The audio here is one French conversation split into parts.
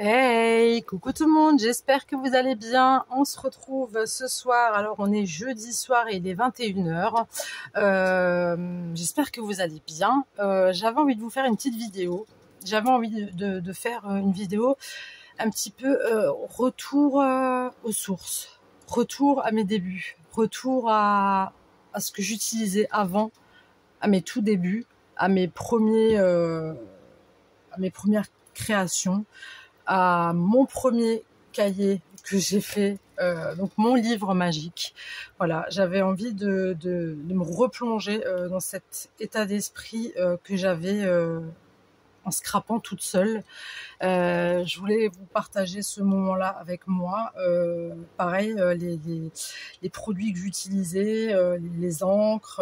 Hey, coucou tout le monde, j'espère que vous allez bien. On se retrouve ce soir, alors on est jeudi soir et il est 21h. J'espère que vous allez bien. J'avais envie de vous faire une petite vidéo. J'avais envie de faire une vidéo un petit peu retour aux sources, retour à mes débuts, retour à ce que j'utilisais avant, à mes tout débuts, à mes premières créations, à mon premier cahier que j'ai fait, donc mon livre magique. Voilà, j'avais envie de me replonger dans cet état d'esprit que j'avais en scrapant toute seule. Je voulais vous partager ce moment-là avec moi. Pareil, les produits que j'utilisais, les encres,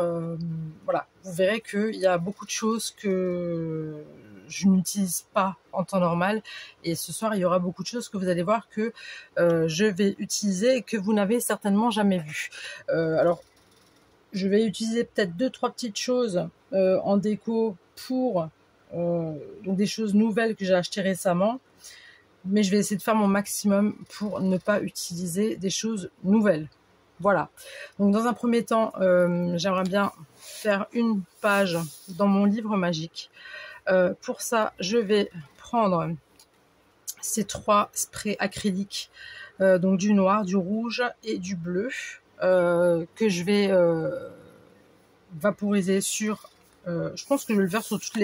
voilà. Vous verrez qu'il y a beaucoup de choses que je n'utilise pas en temps normal. Et ce soir, il y aura beaucoup de choses que vous allez voir que je vais utiliser et que vous n'avez certainement jamais vu. Alors, je vais utiliser peut-être 2-3 petites choses en déco pour donc des choses nouvelles que j'ai achetées récemment, mais je vais essayer de faire mon maximum pour ne pas utiliser des choses nouvelles. Voilà, donc dans un premier temps, j'aimerais bien faire une page dans mon livre magique. Pour ça, je vais prendre ces 3 sprays acryliques, donc du noir, du rouge et du bleu, que je vais vaporiser sur... je pense que je vais le faire sur sur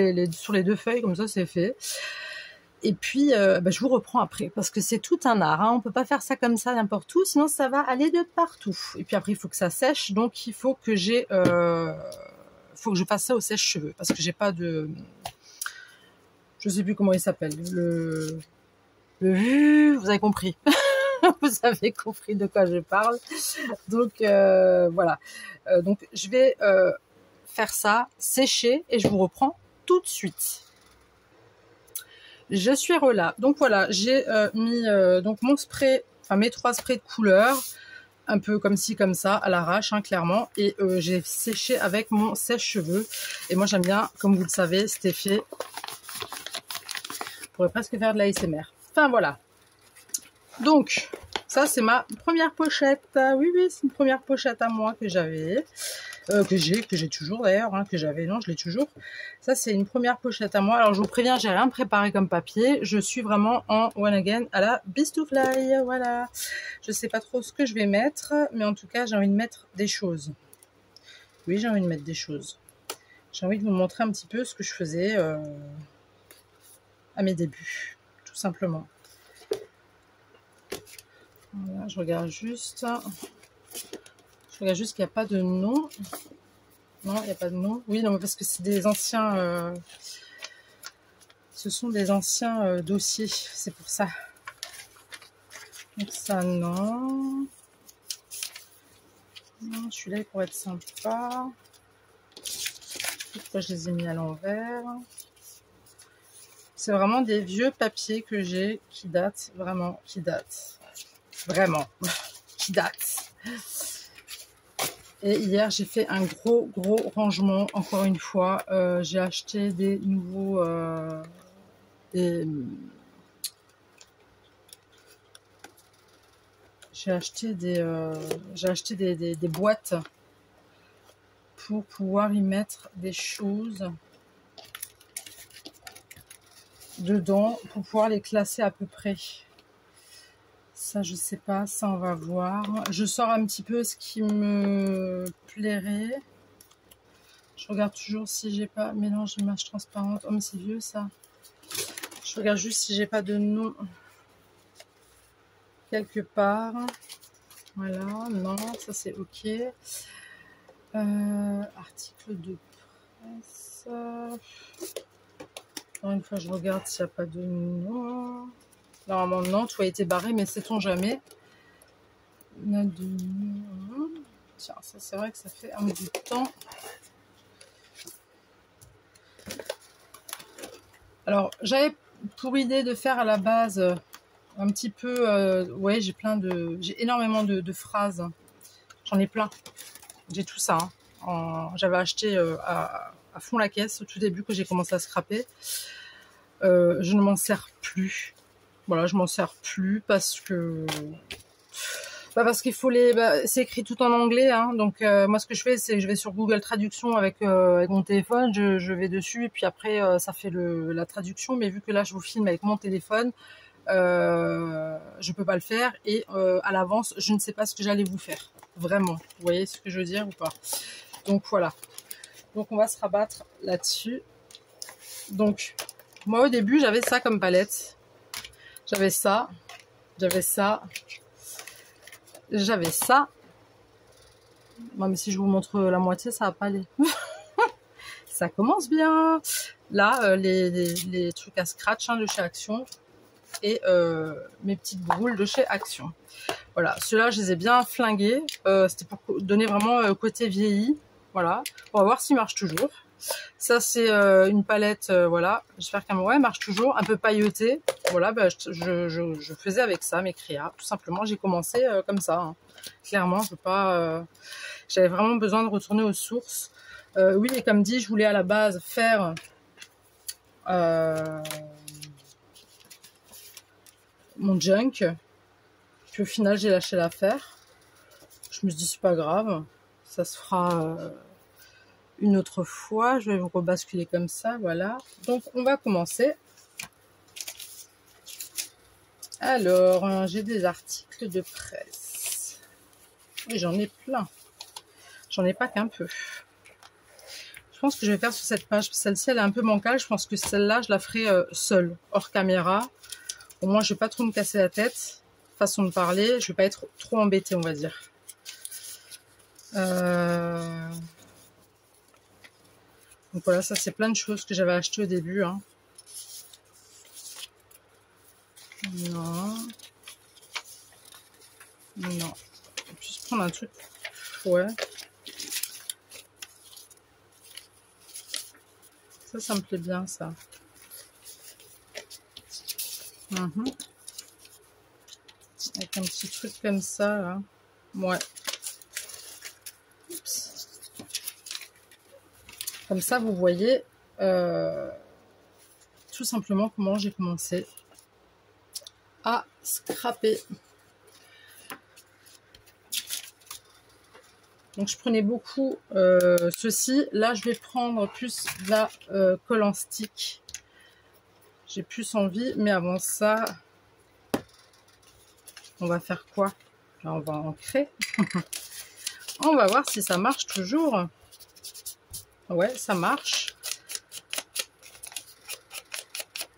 les 2 feuilles, comme ça c'est fait. Et puis, je vous reprends après, parce que c'est tout un art. Hein. On peut pas faire ça comme ça n'importe où, sinon ça va aller de partout. Et puis après, il faut que ça sèche, donc il faut que je fasse ça au sèche-cheveux, parce que j'ai pas de... Je sais plus comment il s'appelle. Vous avez compris. Vous avez compris de quoi je parle. Donc voilà. Donc je vais faire ça, sécher, et je vous reprends tout de suite. Je suis relâche. Donc voilà, j'ai mis donc mon spray, enfin mes 3 sprays de couleur, un peu comme ci comme ça, à l'arrache, hein, clairement, et j'ai séché avec mon sèche-cheveux. Et moi j'aime bien, comme vous le savez, cet effet. Je pourrais presque faire de la ASMR. Enfin voilà. Donc ça c'est ma première pochette. Oui, c'est une première pochette à moi que j'avais. Que j'ai toujours d'ailleurs, hein, que j'avais, non, je l'ai toujours. Ça, c'est une première pochette à moi. Alors, je vous préviens, j'ai rien préparé comme papier. Je suis vraiment en one again à la Beast to Fly. Voilà. Je sais pas trop ce que je vais mettre, mais en tout cas, j'ai envie de mettre des choses. Oui, j'ai envie de mettre des choses. J'ai envie de vous montrer un petit peu ce que je faisais à mes débuts, tout simplement. Voilà, je regarde juste. Je regarde juste qu'il n'y a pas de nom. Non, il n'y a pas de nom. Oui, non, parce que c'est des anciens... ce sont des anciens dossiers, c'est pour ça. Donc ça, non. Non, celui-là, il pourrait être sympa. Pourquoi je les ai mis à l'envers? C'est vraiment des vieux papiers que j'ai qui datent, vraiment, qui datent. Vraiment, qui datent. Et hier, j'ai fait un gros rangement, encore une fois. J'ai acheté des nouveaux... j'ai acheté des boîtes pour pouvoir y mettre des choses dedans, pour pouvoir les classer à peu près. Ça, je sais pas, ça on va voir. Je sors un petit peu ce qui me plairait. Je regarde toujours si j'ai pas mélange d'image transparente. Oh mais c'est vieux ça. Je regarde juste si j'ai pas de nom quelque part. Voilà, non, ça c'est ok. Article de presse. Encore une fois, je regarde s'il n'y a pas de nom. Normalement, non, tout a été barré, mais sait-on jamais. Note de nom. Tiens, ça c'est vrai que ça fait un bout de temps. Alors, j'avais pour idée de faire à la base un petit peu... ouais, j'ai énormément de phrases. J'en ai plein. J'ai tout ça. Hein. J'avais acheté à fond la caisse au tout début que j'ai commencé à scraper. Je ne m'en sers plus. Voilà, je m'en sers plus parce que... parce qu'il faut c'est écrit tout en anglais, hein, donc moi ce que je fais c'est que je vais sur Google Traduction avec mon téléphone, je vais dessus et puis après ça fait la traduction, mais vu que là je vous filme avec mon téléphone, je peux pas le faire et à l'avance je ne sais pas ce que j'allais vous faire, vraiment, vous voyez ce que je veux dire ou pas? Donc voilà, donc on va se rabattre là-dessus. Donc moi au début j'avais ça comme palette, j'avais ça, j'avais ça, j'avais ça. Bon, mais si je vous montre la moitié, ça va pas aller. Ça commence bien. Là, les trucs à scratch, hein, de chez Action et mes petites boules de chez Action. Voilà, ceux-là, je les ai bien flingués. C'était pour donner vraiment côté vieilli. Voilà, on va voir s'il marche toujours. Ça, c'est une palette, voilà. J'espère qu'elle marche toujours, un peu pailletée. Voilà, je faisais avec ça mes créas. Tout simplement, j'ai commencé comme ça. Hein. Clairement, je veux pas. J'avais vraiment besoin de retourner aux sources. Oui, et comme dit, je voulais à la base faire mon junk. Puis au final, j'ai lâché l'affaire. Je me suis dit, c'est pas grave. Ça se fera une autre fois. Je vais vous rebasculer comme ça, voilà. Donc, on va commencer. Alors, j'ai des articles de presse. Oui, j'en ai plein. J'en ai pas qu'un peu. Je pense que je vais faire sur cette page. Celle-ci, elle est un peu bancale. Je pense que celle-là, je la ferai seule, hors caméra. Au moins, je vais pas trop me casser la tête. Façon de parler. Je vais pas être trop embêtée, on va dire. Donc voilà, ça, c'est plein de choses que j'avais achetées au début. Hein. Non. Non. Je vais juste prendre un truc. Ouais. Ça me plaît bien, ça. Avec un petit truc comme ça, là. Ouais. Oups. Comme ça, vous voyez tout simplement comment j'ai commencé à scraper. Donc, je prenais beaucoup ceci. Là, je vais prendre plus de la colle en stick. J'ai plus envie, mais avant ça, on va faire quoi? Là, on va ancrer. On va voir si ça marche toujours. Ouais, ça marche.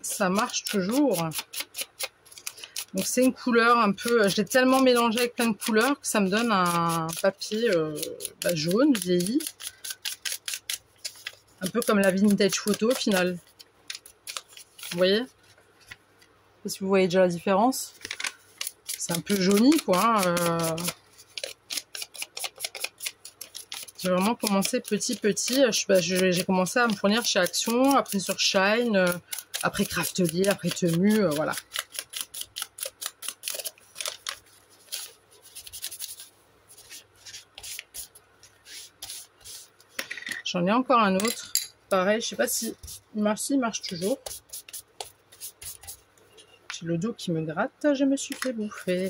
Ça marche toujours. Donc c'est une couleur un peu... Je l'ai tellement mélangé avec plein de couleurs que ça me donne un papier jaune, vieilli. Un peu comme la vintage photo au final. Vous voyez? Je sais pas si vous voyez déjà la différence. C'est un peu jauni, quoi. Hein. J'ai vraiment commencé petit. J'ai commencé à me fournir chez Action, après sur Shine, après Craftelier, après Temu, voilà. J'en ai encore un autre. Pareil, je sais pas si il marche toujours. J'ai le dos qui me gratte, je me suis fait bouffer.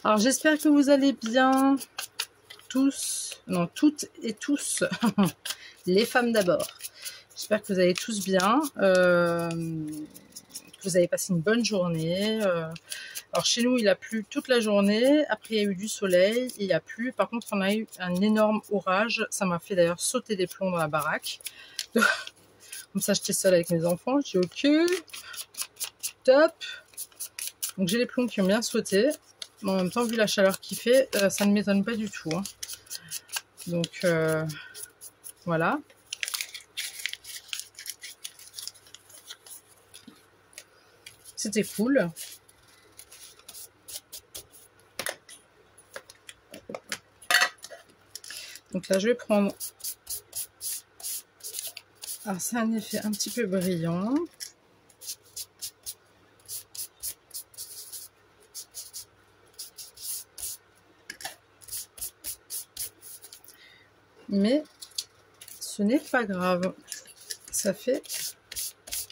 Alors j'espère que vous allez bien tous, non toutes et tous, les femmes d'abord. J'espère que vous allez tous bien, que vous avez passé une bonne journée. Alors chez nous il a plu toute la journée, après il y a eu du soleil, il y a plu. Par contre on a eu un énorme orage, ça m'a fait d'ailleurs sauter des plombs dans la baraque. Comme ça j'étais seule avec mes enfants, je dis ok, top. Donc j'ai les plombs qui ont bien sauté. Mais en même temps, vu la chaleur qu'il fait, ça ne m'étonne pas du tout. Hein. Donc, voilà. C'était cool. Donc là, je vais prendre... Alors, c'est un effet un petit peu brillant. mais ce n'est pas grave. Ça fait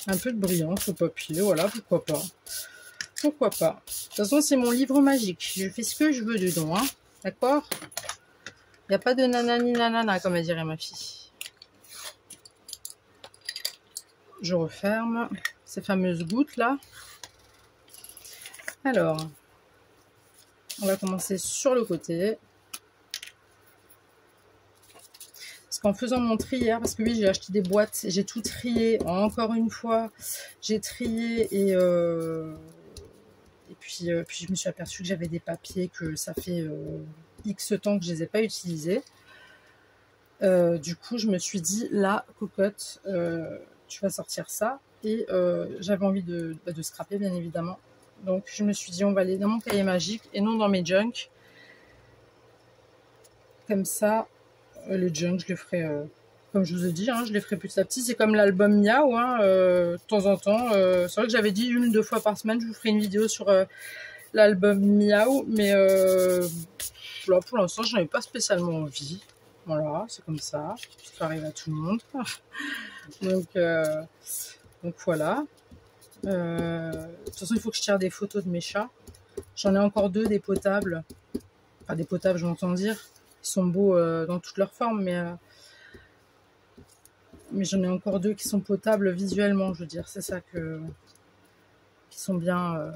un peu de brillance au papier, voilà, pourquoi pas. Pourquoi pas. De toute façon, c'est mon livre magique. Je fais ce que je veux dedans, hein. D'accord? Il n'y a pas de nanani nanana, comme elle dirait ma fille. Je referme ces fameuses gouttes là. Alors, on va commencer sur le côté. Parce qu'en faisant mon tri hier, parce que oui, j'ai acheté des boîtes, j'ai tout trié. Encore une fois, j'ai trié et puis je me suis aperçue que j'avais des papiers que ça fait X temps que je les ai pas utilisés. Du coup, je me suis dit, là, cocotte, tu vas sortir ça. Et j'avais envie de scraper, bien évidemment. Donc, je me suis dit, on va aller dans mon cahier magique et non dans mes junk. Comme ça, le junk, je le ferai, comme je vous ai dit, hein, je les ferai petit à petit. C'est comme l'album Miaou, hein, de temps en temps. C'est vrai que j'avais dit 1 ou 2 fois par semaine, je vous ferai une vidéo sur l'album Miaou. Mais là, pour l'instant, je n'avais pas spécialement envie. Voilà, c'est comme ça. Ça arrive à tout le monde. donc voilà. De toute façon, il faut que je tire des photos de mes chats. J'en ai encore 2, des potables. Enfin, des potables, je m'entends dire. Ils sont beaux dans toutes leurs formes, mais j'en ai encore 2 qui sont potables visuellement, je veux dire. C'est ça qui sont bien...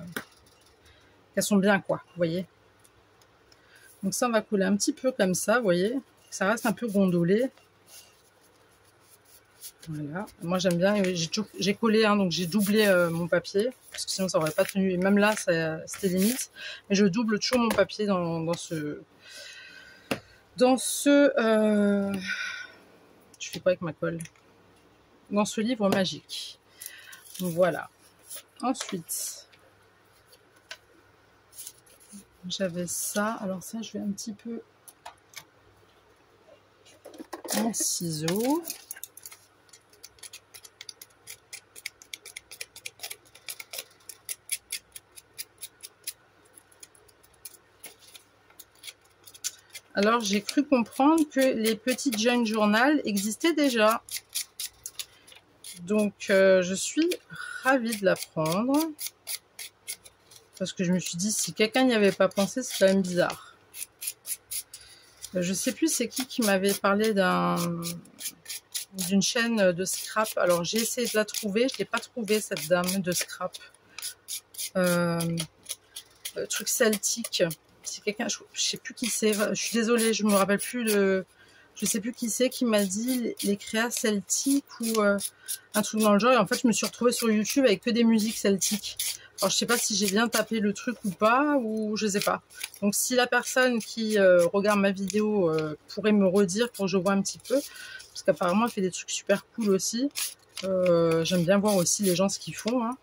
qu'elles sont bien, quoi, vous voyez. Donc ça, on va coller un petit peu comme ça, vous voyez. Ça reste un peu gondolé. Voilà. Moi, j'aime bien. J'ai collé, hein, donc j'ai doublé mon papier. Parce que sinon, ça aurait pas tenu. Et même là, c'était limite. Mais je double toujours mon papier dans ce... Je fais quoi avec ma colle? Dans ce livre magique. Voilà. Ensuite, j'avais ça. Alors ça, je vais un petit peu en ciseaux. Alors, j'ai cru comprendre que les petites junk journal existaient déjà. Donc, je suis ravie de l'apprendre. Parce que je me suis dit, si quelqu'un n'y avait pas pensé, c'est quand même bizarre. Je sais plus c'est qui m'avait parlé d'une chaîne de scrap. Alors, j'ai essayé de la trouver. Je ne l'ai pas trouvée, cette dame de scrap. Truc celtique. C'est quelqu'un, je sais plus qui c'est. Je suis désolée, je me rappelle plus de... Je sais plus qui c'est qui m'a dit les créas celtiques ou un truc dans le genre. Et en fait, je me suis retrouvée sur YouTube avec que des musiques celtiques. Alors, je sais pas si j'ai bien tapé le truc ou pas, ou je sais pas. Donc, si la personne qui regarde ma vidéo pourrait me redire pour que je vois un petit peu, parce qu'apparemment, elle fait des trucs super cool aussi. J'aime bien voir aussi les gens ce qu'ils font. Hein.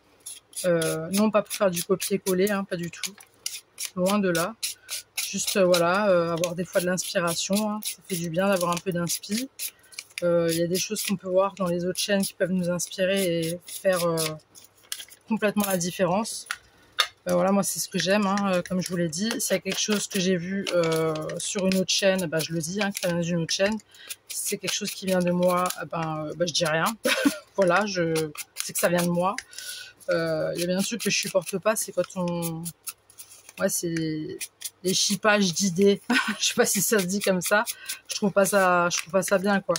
Non, pas pour faire du copier-coller, hein, pas du tout. Loin de là. Juste, voilà, avoir des fois de l'inspiration. Hein. Ça fait du bien d'avoir un peu d'inspi. Il y a des choses qu'on peut voir dans les autres chaînes qui peuvent nous inspirer et faire complètement la différence. Voilà, moi, c'est ce que j'aime, hein, comme je vous l'ai dit. S'il y a quelque chose que j'ai vu sur une autre chaîne, bah, je le dis, hein, que ça vient d'une autre chaîne. Si c'est quelque chose qui vient de moi, je dis rien. Voilà, c'est que ça vient de moi. Il y a bien un truc que je supporte pas, c'est quand on... Ouais, c'est les chippages d'idées. Je sais pas si ça se dit comme ça. Je trouve pas ça bien, quoi.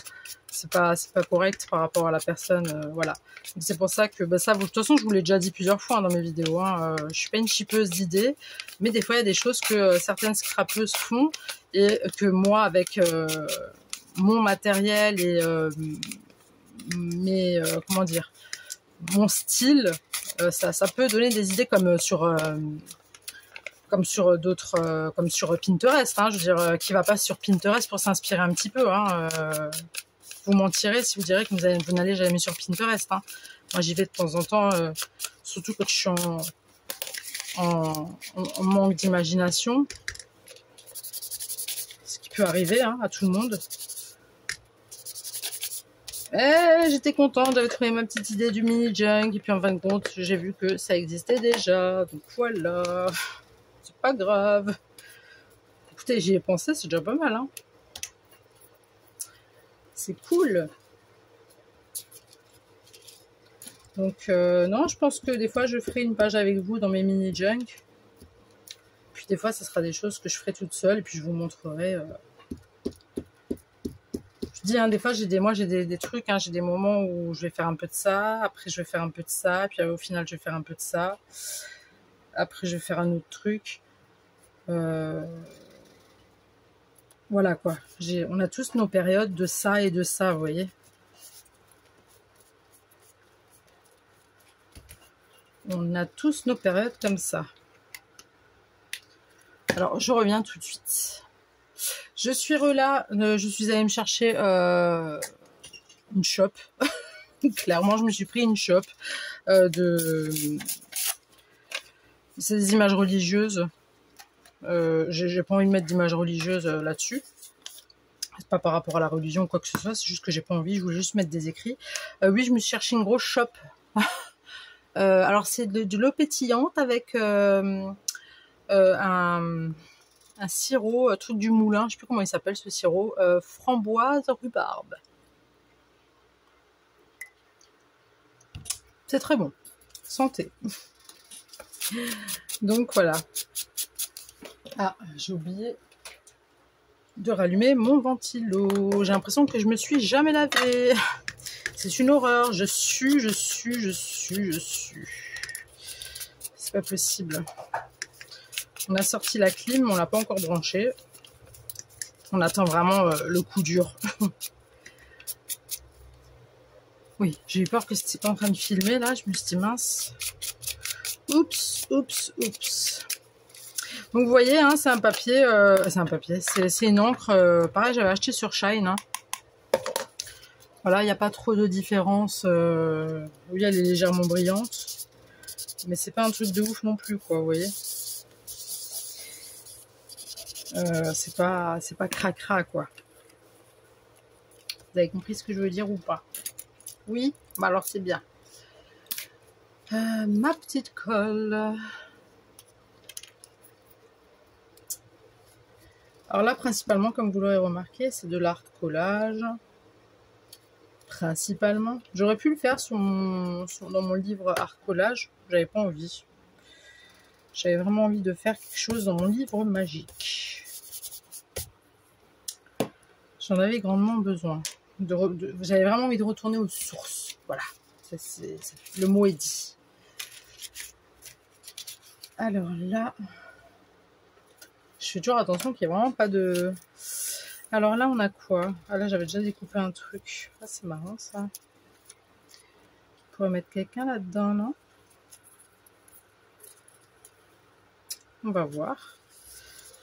C'est pas correct par rapport à la personne, voilà. C'est pour ça que ça, de toute façon, je vous l'ai déjà dit plusieurs fois, hein, dans mes vidéos. Hein, je suis pas une chippeuse d'idées, mais des fois il y a des choses que certaines scrapeuses font et que moi, avec mon matériel et comment dire, mon style, ça peut donner des idées comme sur d'autres, comme sur Pinterest. Hein, je veux dire, qui va pas sur Pinterest pour s'inspirer un petit peu. Hein, vous mentirez si vous direz que vous n'allez jamais sur Pinterest. Hein. Moi, j'y vais de temps en temps, surtout quand je suis en manque d'imagination. Ce qui peut arriver, hein, à tout le monde. Et j'étais contente d'avoir trouvé ma petite idée du mini junk. Et puis en fin de compte, j'ai vu que ça existait déjà. Donc voilà. C'est pas grave. Écoutez, j'y ai pensé, c'est déjà pas mal. Hein. C'est cool. Donc, non, je pense que des fois, je ferai une page avec vous dans mes mini-junk. Puis des fois, ça sera des choses que je ferai toute seule. Et puis, je vous montrerai. Je dis, hein, des fois, j'ai des trucs. Hein, j'ai des moments où je vais faire un peu de ça. Après, je vais faire un peu de ça. Puis, au final, je vais faire un peu de ça. Après, je vais faire un autre truc. Voilà, quoi. On a tous nos périodes de ça et de ça, vous voyez. On a tous nos périodes comme ça. Alors, je reviens tout de suite. Je suis je suis allée me chercher une chope. Clairement, je me suis pris une chope c'est des images religieuses. J'ai pas envie de mettre d'images religieuses là-dessus. C'est pas par rapport à la religion ou quoi que ce soit, c'est juste que j'ai pas envie, je voulais juste mettre des écrits. Oui, je me suis cherché une grosse chope. Alors, c'est de l'eau pétillante avec un sirop, truc du moulin, je sais plus comment il s'appelle ce sirop, framboise rhubarbe. C'est très bon. Santé. Donc voilà. Ah, j'ai oublié de rallumer mon ventilo. J'ai l'impression que je me suis jamais lavé. C'est une horreur. Je sue. C'est pas possible. On a sorti la clim, on l'a pas encore branchée. On attend vraiment le coup dur. Oui, j'ai eu peur que c'était pas en train de filmer là. Je me suis dit mince. Oups. Donc vous voyez, hein, c'est un papier, c'est une encre. Pareil, j'avais acheté sur Shine. Hein. Voilà, il n'y a pas trop de différence. Oui, elle est légèrement brillante, mais c'est pas un truc de ouf non plus, quoi. Vous voyez, c'est pas cracra, quoi. Vous avez compris ce que je veux dire ou pas? Oui, bah alors c'est bien. Ma petite colle. Alors là, principalement, comme vous l'aurez remarqué, c'est de l'art collage. Principalement. J'aurais pu le faire dans mon livre art collage. J'avais pas envie. J'avais vraiment envie de faire quelque chose dans mon livre magique. J'en avais grandement besoin. J'avais vraiment envie de retourner aux sources. Voilà. Le mot est dit. Alors là, je fais toujours attention qu'il n'y ait vraiment pas de... Alors là, on a quoi? Ah là, j'avais déjà découpé un truc. Ah, c'est marrant, ça. On pourrait mettre quelqu'un là-dedans, non? On va voir.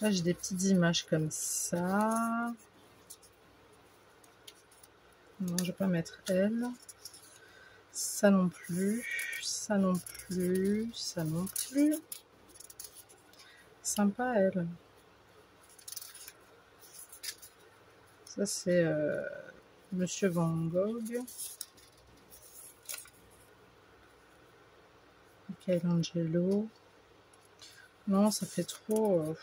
Là, j'ai des petites images comme ça. Non, je vais pas mettre elle. Ça non plus. Ça non plus. Ça non plus. Sympa, elle. Ça, c'est Monsieur Van Gogh. Michelangelo. Non, ça fait trop...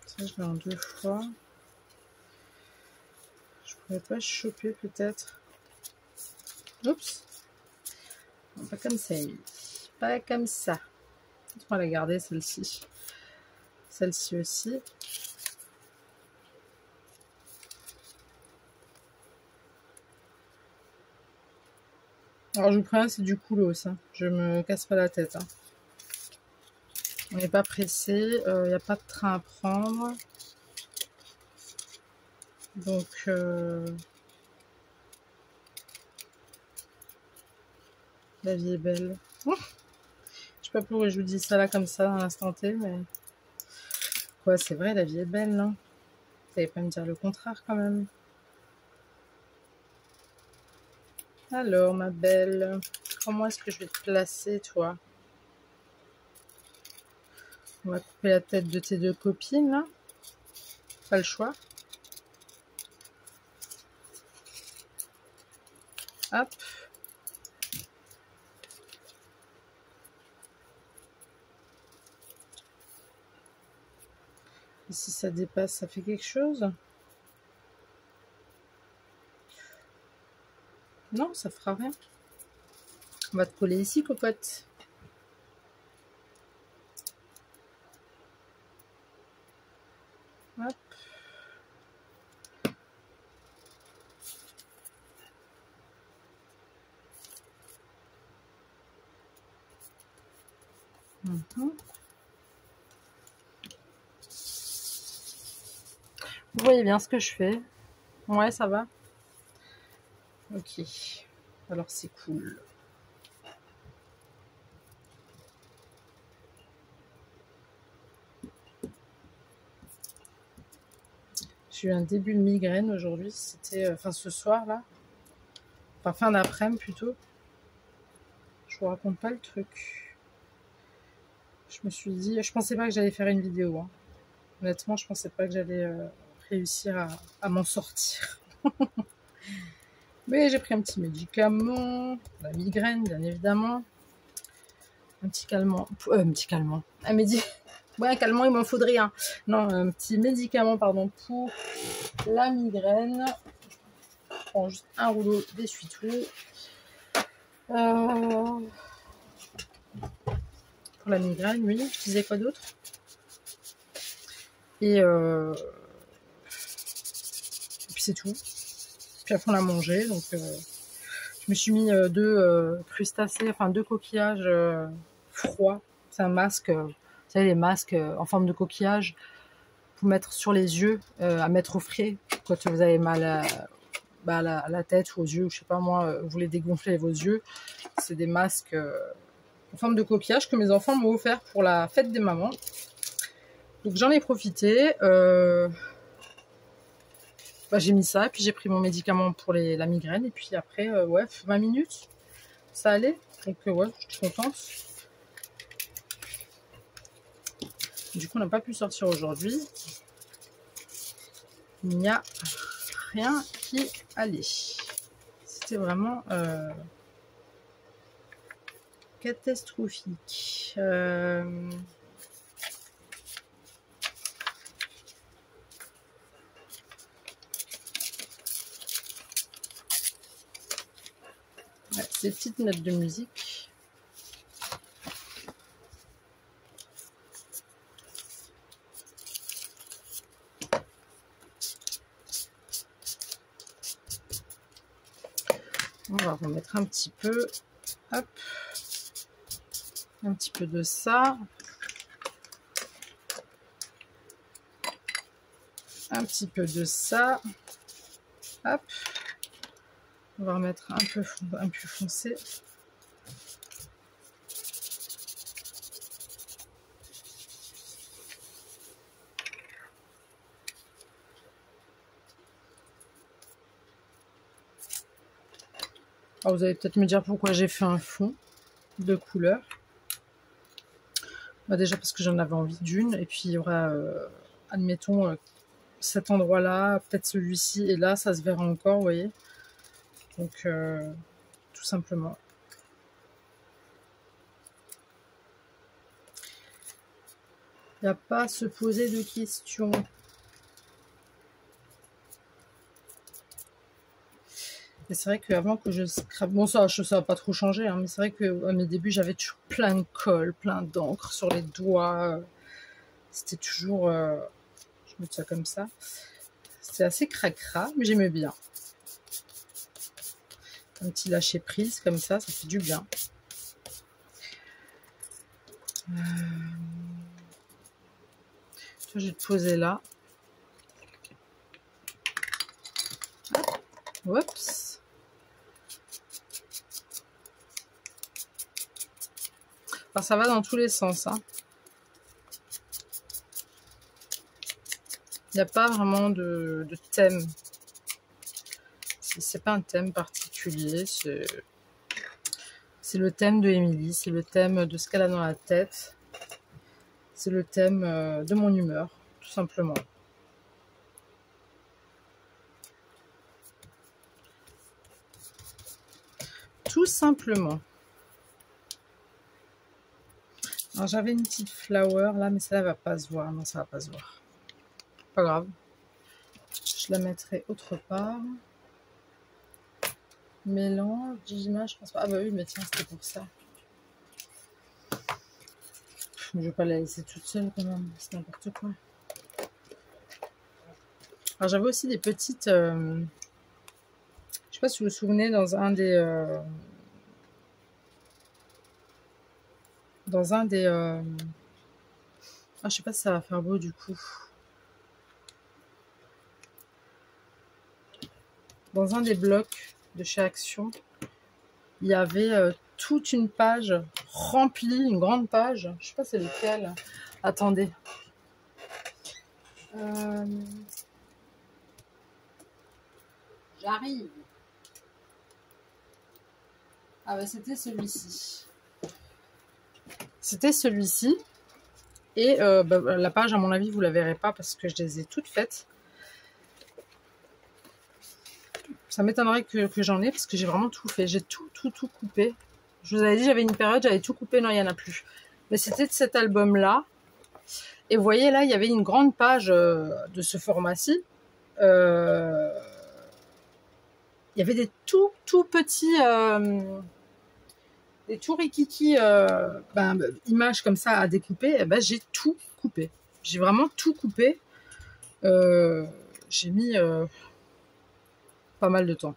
Ça, je l'ai en 2 fois. Je pourrais pas choper, peut-être. Oups. Non, pas comme ça. Pas comme ça. On va la garder, celle-ci. Celle-ci aussi. Alors, je vous préviens, c'est du coolos. Hein. Je me casse pas la tête. Hein. On n'est pas pressé. Il n'y a pas de train à prendre. Donc, la vie est belle. Je sais pas pourquoi je vous dis ça là comme ça à l'instant T, mais... Quoi, c'est vrai, la vie est belle, non? Vous n'allez pas me dire le contraire quand même. Alors, ma belle, comment est-ce que je vais te placer, toi? On va couper la tête de tes 2 copines, là. Pas le choix. Hop. Et si ça dépasse, ça fait quelque chose? Non, ça fera rien. On va te coller ici, cocotte. Hop. Vous voyez bien ce que je fais? Ouais, ça va. Ok. Alors c'est cool. J'ai eu un début de migraine aujourd'hui. C'était enfin ce soir là. Enfin fin d'après-midi plutôt. Je vous raconte pas le truc. Je me suis dit, je pensais pas que j'allais faire une vidéo. Hein. Honnêtement, je pensais pas que j'allais réussir à m'en sortir. Mais j'ai pris un petit médicament, la migraine bien évidemment. Un petit calmant, un petit calmant. Ouais, un calmant, il m'en faudrait un. Non, un petit médicament, pardon, pour la migraine. Je prends juste un rouleau d'essuie-tout. Pour la migraine, oui. Je disais quoi d'autre? Et puis c'est tout. Puis après on a mangé, donc je me suis mis deux crustacés, enfin deux coquillages froids. C'est un masque, vous savez les masques en forme de coquillage pour mettre sur les yeux, à mettre au frais quand vous avez mal à la tête ou aux yeux, ou je sais pas moi, vous voulez dégonfler vos yeux. C'est des masques en forme de coquillage que mes enfants m'ont offert pour la fête des mamans. Donc j'en ai profité. J'ai mis ça, et puis j'ai pris mon médicament pour la migraine, et puis après, ouais, 20 minutes, ça allait. Donc ouais, je suis contente. Du coup, on n'a pas pu sortir aujourd'hui. Il n'y a rien qui allait. C'était vraiment catastrophique. Ouais, ces petites notes de musique. On va remettre un petit peu. Hop. Un petit peu de ça. Un petit peu de ça. Hop. On va remettre un peu plus foncé. Alors vous allez peut-être me dire pourquoi j'ai fait un fond de couleur. Déjà parce que j'en avais envie d'une, et puis il y aura, admettons, cet endroit-là, peut-être celui-ci, et là, ça se verra encore, vous voyez. Donc, tout simplement. Il n'y a pas à se poser de questions. Et c'est vrai qu'avant que je scrape, bon ça n'a pas trop changé, hein, mais c'est vrai qu'à mes débuts, j'avais toujours plein de colle, plein d'encre sur les doigts. C'était toujours... je mets ça comme ça. C'était assez cracra, mais j'aimais bien. Un petit lâcher prise comme ça fait du bien. Je vais te poser là. Oups. Enfin, ça va dans tous les sens. Hein. Il n'y a pas vraiment de thème. C'est pas un thème particulier. C'est le thème de Émilie. C'est le thème de ce qu'elle a dans la tête. C'est le thème de mon humeur, tout simplement. Tout simplement. Alors j'avais une petite flower là, mais ça va pas se voir. Non, ça va pas se voir. pas grave. Je la mettrai autre part. Mélange d'image, je pense pas. Ah bah oui, mais tiens, c'était pour ça. Je vais pas la laisser toute seule quand même, c'est n'importe quoi. Alors j'avais aussi des petites... je sais pas si vous vous souvenez, dans un des... Ah, je sais pas si ça va faire beau du coup. Dans un des blocs de chez Action, il y avait toute une page remplie, une grande page. Je sais pas c'est lequel. Attendez. J'arrive. Ah bah c'était celui-ci. C'était celui-ci. Et bah, la page, à mon avis, vous la verrez pas parce que je les ai toutes faites. Ça m'étonnerait que j'en ai parce que j'ai vraiment tout fait. J'ai tout coupé. Je vous avais dit, j'avais une période, j'avais tout coupé. Non, il n'y en a plus. Mais c'était de cet album-là. Et vous voyez, là, il y avait une grande page de ce format-ci. Il y avait des tout petits... des tout rikiki images comme ça à découper. Et ben, j'ai tout coupé. J'ai vraiment tout coupé. J'ai mis pas mal de temps.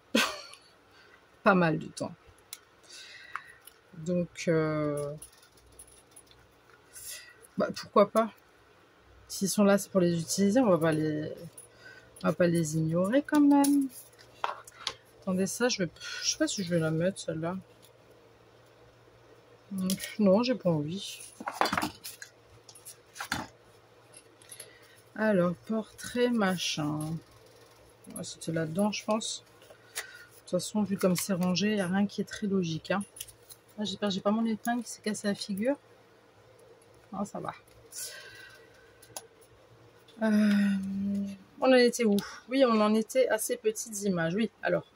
Pas mal de temps. Donc, bah, pourquoi pas. S'ils sont là, c'est pour les utiliser. On va pas les ignorer quand même. Attendez, ça, je sais pas si je vais la mettre, celle-là. Non, j'ai pas envie. Alors, portrait machin. Ouais, c'était là-dedans, je pense. De toute façon, vu comme c'est rangé, il n'y a rien qui est très logique. Hein. Ah, j'espère que j'ai pas mon épingle qui s'est cassé la figure. Ah, ça va. On en était où? Oui, on en était à ces petites images. Oui, alors,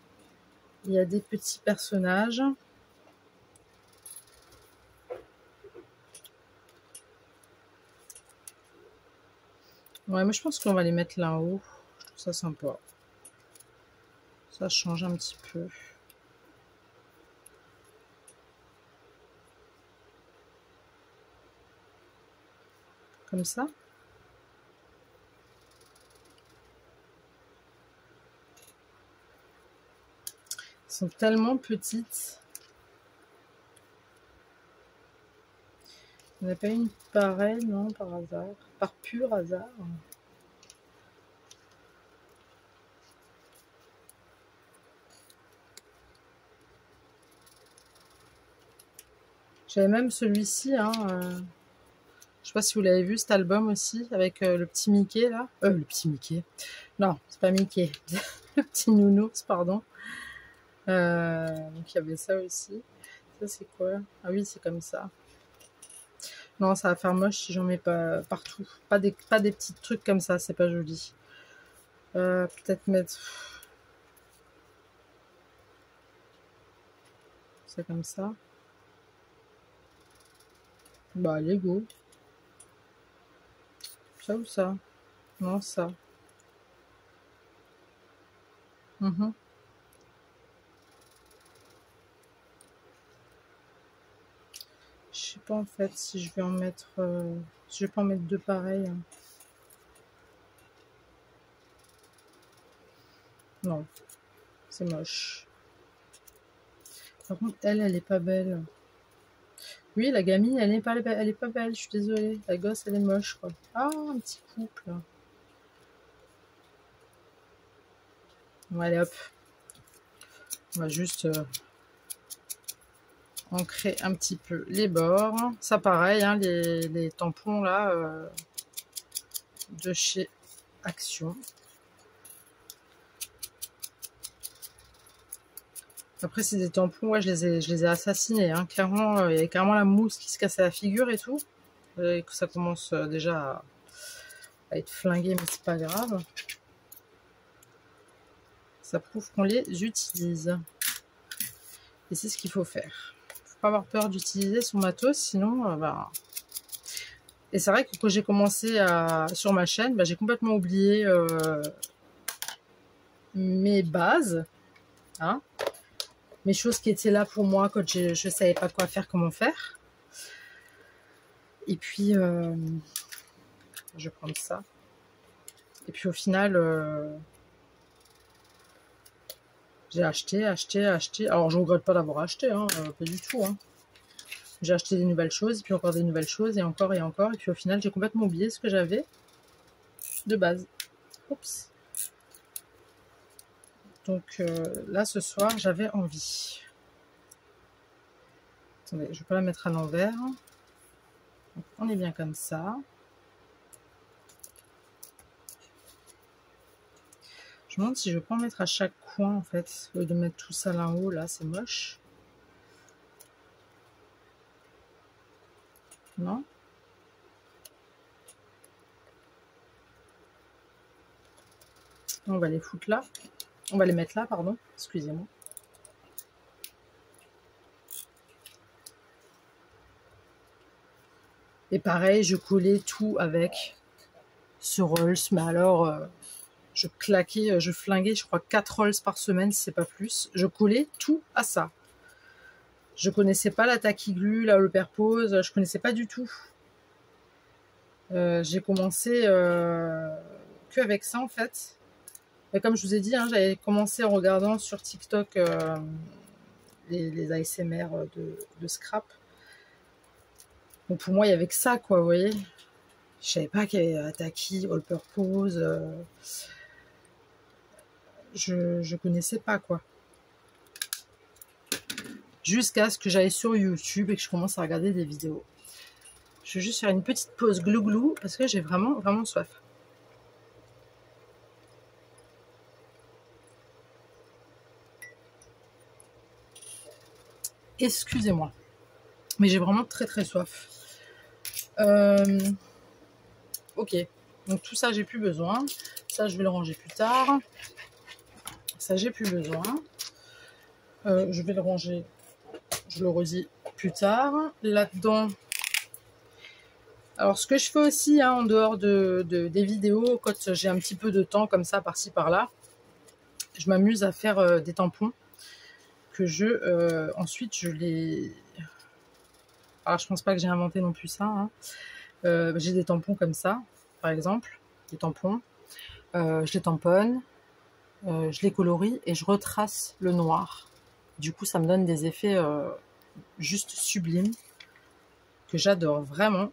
il y a des petits personnages. Ouais, mais je pense qu'on va les mettre là en haut. Je trouve ça sympa. Ça change un petit peu. Comme ça. Elles sont tellement petites. Il n'y en a pas une pareille, non, par hasard. Par pur hasard. J'avais même celui-ci, hein. Je sais pas si vous l'avez vu, cet album aussi, avec le petit Mickey, là. Le petit Mickey. Non, c'est pas Mickey. Le petit nounours, pardon. Donc, il y avait ça aussi. Ça, c'est quoi? Ah oui, c'est comme ça. Non, ça va faire moche si j'en mets pas partout. Pas des petits trucs comme ça, c'est pas joli. Peut-être mettre... C'est comme ça. Bah, Lego. Ça ou ça? Non, ça. Je sais pas en fait si je vais en mettre... je vais pas en mettre deux pareils. Hein. Non. C'est moche. Par contre, elle est pas belle. Oui, la gamine, elle est pas belle, je suis désolée. La gosse, elle est moche, quoi. Ah, un petit couple. Bon, allez, hop. On va juste ancrer un petit peu les bords. Ça, pareil, hein, les tampons, là, de chez Action. Après, c'est des tampons, ouais, je les ai assassinés. Hein. Clairement, il y avait carrément la mousse qui se cassait la figure et tout. Et que ça commence déjà à être flingué, mais c'est pas grave. Ça prouve qu'on les utilise. Et c'est ce qu'il faut faire. Faut pas avoir peur d'utiliser son matos, sinon, bah... Et c'est vrai que quand j'ai commencé sur ma chaîne, bah, j'ai complètement oublié mes bases, hein, mes choses qui étaient là pour moi quand je ne savais pas quoi faire, comment faire. Et puis, je vais prendre ça. Et puis au final, j'ai acheté. Alors je ne regrette pas d'avoir acheté, hein, pas du tout. Hein. J'ai acheté des nouvelles choses, et puis encore des nouvelles choses, et encore, et encore. Et puis au final, j'ai complètement oublié ce que j'avais de base. Oups. Donc là, ce soir, j'avais envie. Attendez, je vais pas la mettre à l'envers. Donc, on est bien comme ça. Je me demande si je vais pas en mettre à chaque coin, en fait. Au lieu de mettre tout ça là en haut, là, c'est moche. Non? On va les foutre là. On va les mettre là, pardon. Excusez-moi. Et pareil, je collais tout avec ce Rolls. Mais alors, je claquais, je flinguais, je crois, 4 Rolls par semaine, si c'est pas plus. Je collais tout à ça. Je connaissais pas la taquiglu, la All-Purpose, je connaissais pas du tout. J'ai commencé que avec ça, en fait. Et comme je vous ai dit, hein, j'avais commencé en regardant sur TikTok les ASMR de scrap. Donc pour moi, il y avait que ça, quoi, vous voyez. Je savais pas qu'il y avait Taki, All Purpose. Je connaissais pas, quoi. Jusqu'à ce que j'aille sur YouTube et que je commence à regarder des vidéos. Je vais juste faire une petite pause glou-glou parce que j'ai vraiment, vraiment soif. Excusez-moi. Mais j'ai vraiment très, très soif. Ok. Donc tout ça, j'ai plus besoin. Ça, je vais le ranger plus tard. Ça, j'ai plus besoin. Je vais le ranger, je le redis, plus tard. Là-dedans, alors ce que je fais aussi, hein, en dehors des vidéos, quand j'ai un petit peu de temps comme ça, par-ci, par-là, je m'amuse à faire des tampons que ensuite, je les... Alors, je pense pas que j'ai inventé non plus ça. Hein. J'ai des tampons comme ça, par exemple, des tampons. Je les tamponne, je les colorie et je retrace le noir. Du coup, ça me donne des effets juste sublimes que j'adore vraiment.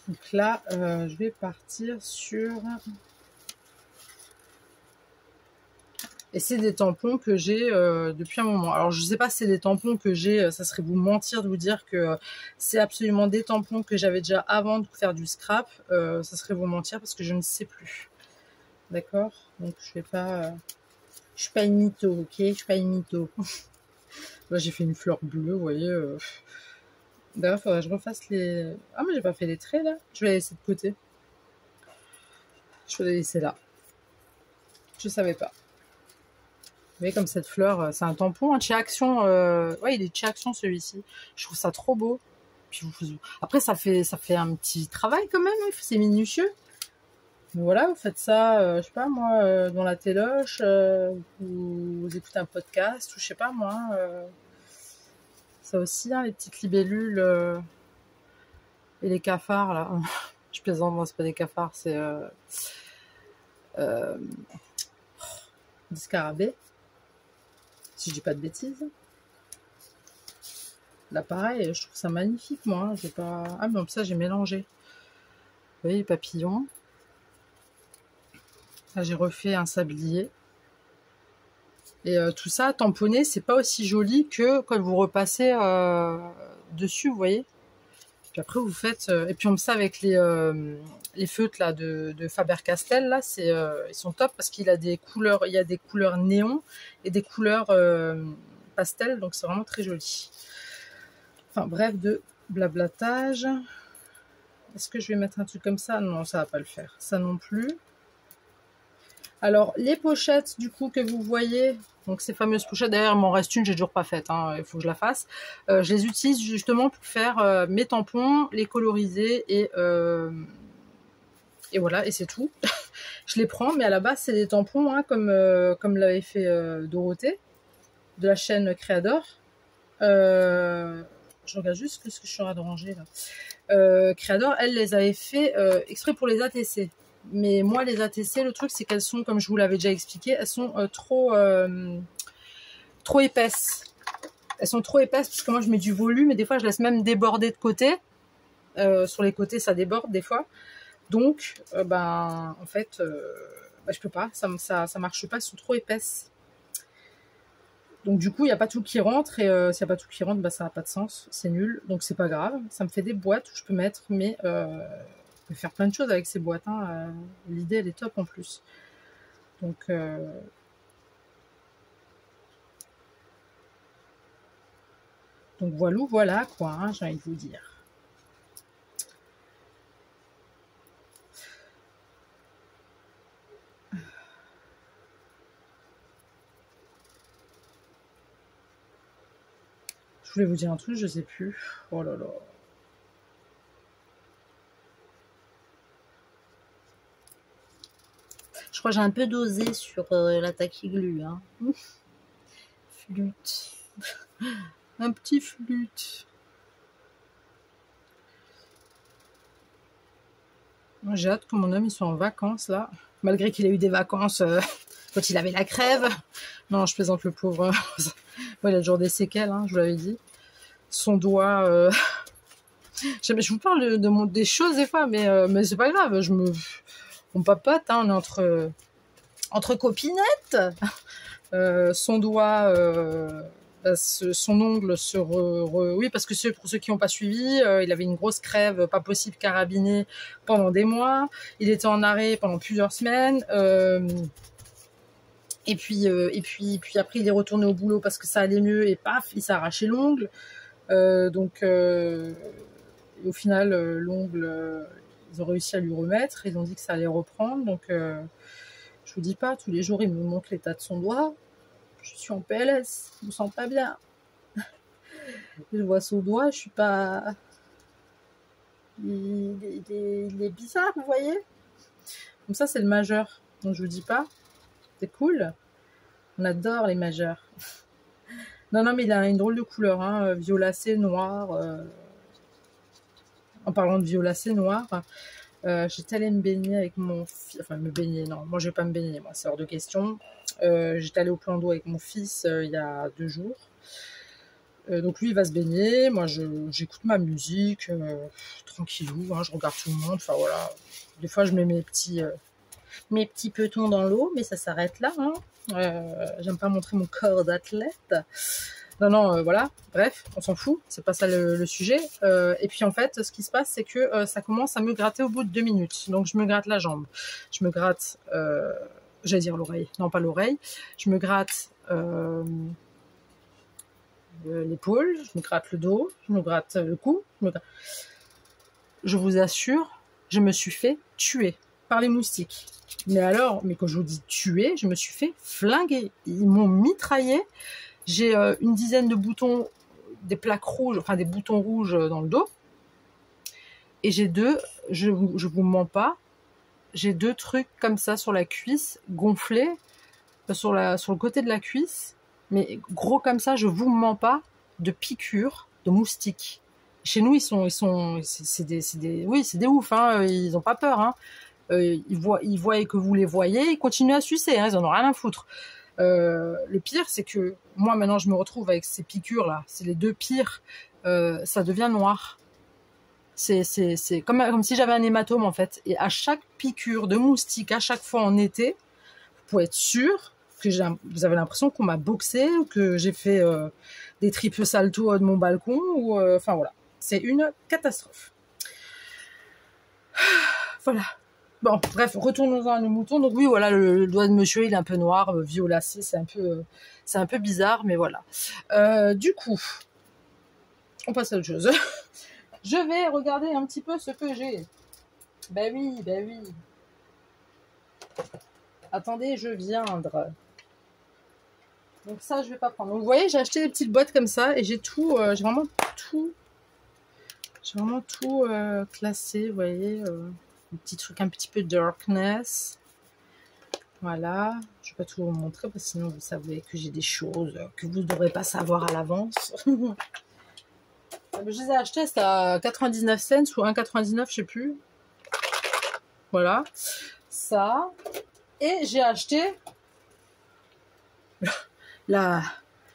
Donc là, je vais partir sur... Et c'est des tampons que j'ai depuis un moment. Alors, je ne sais pas si c'est des tampons que j'ai, ça serait vous mentir de vous dire que c'est absolument des tampons que j'avais déjà avant de faire du scrap. Ça serait vous mentir parce que je ne sais plus. D'accord? Donc, je vais pas... je suis pas une mytho, ok? Je suis pas une mytho. Là, j'ai fait une fleur bleue, vous voyez. D'ailleurs, il faudrait que je refasse les... Ah, mais j'ai pas fait les traits, là. Je vais la laisser de côté. Je vais la laisser là. Je savais pas. Vous voyez, comme cette fleur, c'est un tampon, hein, de chez Action. Ouais, il est de chez Action, celui-ci. Je trouve ça trop beau. Puis, après, ça fait un petit travail, quand même. Hein. C'est minutieux. Mais voilà, vous faites ça, je sais pas, moi, dans la téloche, ou vous écoutez un podcast, ou je sais pas, moi... Ça aussi, hein, les petites libellules et les cafards, là. Je plaisante, moi, c'est pas des cafards, c'est des scarabées. Si je dis pas de bêtises. Là, pareil, je trouve ça magnifique, moi. J'ai pas... Ah, mais ça, j'ai mélangé. Vous voyez, les papillons. Là, j'ai refait un sablier. Et tout ça, tamponné, c'est pas aussi joli que quand vous repassez dessus, vous voyez. Puis après, vous faites... et puis, on ça avec les feutres là, de Faber-Castell, là, ils sont top parce qu'il a des couleurs, il y a des couleurs néon et des couleurs pastel, donc c'est vraiment très joli. Enfin, bref, de blablatage. Est-ce que je vais mettre un truc comme ça? Non, ça va pas le faire. Ça non plus. Alors, les pochettes, du coup, que vous voyez, donc ces fameuses pochettes, d'ailleurs, il m'en reste une, j'ai toujours pas faite, hein, il faut que je la fasse. Je les utilise justement pour faire mes tampons, les coloriser et voilà, et c'est tout. Je les prends, mais à la base, c'est des tampons, hein, comme l'avait fait Dorothée, de la chaîne Créador. Je regarde juste ce que je suis en train de ranger, là. Créador, elle les avait fait exprès pour les ATC. Mais moi, les ATC, le truc, c'est qu'elles sont, comme je vous l'avais déjà expliqué, elles sont trop épaisses. Elles sont trop épaisses parce que moi, je mets du volume et des fois, je laisse même déborder de côté. Sur les côtés, ça déborde des fois. Donc, en fait, je peux pas. Ça marche pas. Elles sont trop épaisses. Donc, du coup, il n'y a pas tout qui rentre. Et s'il n'y a pas tout qui rentre, ça n'a pas de sens. C'est nul. Donc, c'est pas grave. Ça me fait des boîtes où je peux mettre mes... on peut faire plein de choses avec ces boîtes. Hein. L'idée, elle est top en plus. Donc voilà quoi, hein, j'ai envie de vous dire. Je voulais vous dire un truc, je sais plus. Oh là là. Je crois que j'ai un peu dosé sur la tachyglue. Hein. Flûte. Un petit flûte. J'ai hâte que mon homme il soit en vacances là. Malgré qu'il ait eu des vacances quand il avait la crève. Non, je plaisante le pauvre. Ouais, il a toujours des séquelles, hein, je vous l'avais dit. Son doigt... Je vous parle des choses des fois, mais c'est pas grave. On papote, hein, on est entre copinettes. Son doigt, son ongle oui, parce que pour ceux qui n'ont pas suivi, il avait une grosse crève, pas possible carabinée pendant des mois. Il était en arrêt pendant plusieurs semaines. Et puis après, il est retourné au boulot parce que ça allait mieux et paf, il s'est arraché l'ongle. Au final, l'ongle, ils ont réussi à lui remettre. Ils ont dit que ça allait reprendre. Donc, je vous dis pas, tous les jours, il me montre l'état de son doigt. Je suis en PLS, je me sens pas bien. Je vois son doigt, je suis pas... Il est bizarre, vous voyez. Comme ça, c'est le majeur. Donc, je vous dis pas. C'est cool. On adore les majeurs. Non, mais il a une drôle de couleur, hein, violacé, noir. En parlant de violacé, noir, j'étais allée me baigner avec mon fils. Enfin, me baigner, non. Moi, je vais pas me baigner, moi, c'est hors de question. J'étais allée au plan d'eau avec mon fils il y a 2 jours. Donc lui il va se baigner, moi j'écoute ma musique tranquillou, hein, je regarde tout le monde, enfin voilà. Des fois je mets mes petits petons dans l'eau, mais ça s'arrête là. Hein. J'aime pas montrer mon corps d'athlète. Non, voilà, bref, on s'en fout, c'est pas ça le sujet. Et puis en fait, ce qui se passe, c'est que ça commence à me gratter au bout de 2 minutes. Donc je me gratte la jambe, je me gratte, j'allais dire l'oreille, non pas l'oreille, je me gratte l'épaule, je me gratte le dos, je me gratte le cou. Je vous assure, je me suis fait tuer par les moustiques. Mais quand je vous dis tuer, je me suis fait flinguer. Ils m'ont mitraillé. J'ai une dizaine de boutons, des plaques rouges, enfin des boutons rouges dans le dos. Et j'ai je vous mens pas, j'ai 2 trucs comme ça sur la cuisse, gonflés, sur le côté de la cuisse. Mais gros comme ça, je vous mens pas, de piqûres de moustiques. Chez nous, c'est des ouf, hein, ils ont pas peur, hein. Ils voient que vous les voyez, ils continuent à sucer, hein, ils en ont rien à foutre. Le pire, c'est que moi maintenant, je me retrouve avec ces piqûres là, c'est les 2 pires. Ça devient noir. C'est comme si j'avais un hématome en fait. Et à chaque piqûre de moustique, à chaque fois en été, vous pouvez être sûr que vous avez l'impression qu'on m'a boxé ou que j'ai fait des triples saltos de mon balcon ou enfin voilà, c'est une catastrophe. Voilà. Bon, bref, retournons à nos moutons. Donc oui, voilà, le doigt de monsieur, il est un peu noir, violacé, c'est un peu bizarre, mais voilà. Du coup, on passe à autre chose. Je vais regarder un petit peu ce que j'ai. Ben oui. Attendez, je viendrai. Donc ça, je vais pas prendre. Donc vous voyez, j'ai acheté des petites boîtes comme ça et j'ai tout, j'ai vraiment tout classé. Vous voyez, un petit truc un petit peu darkness. Voilà, je vais pas tout vous montrer parce que sinon vous savez que j'ai des choses que vous ne devrez pas savoir à l'avance. Je les ai achetés, c'était à 99 cents ou 1,99, je sais plus. Voilà, ça. Et j'ai acheté la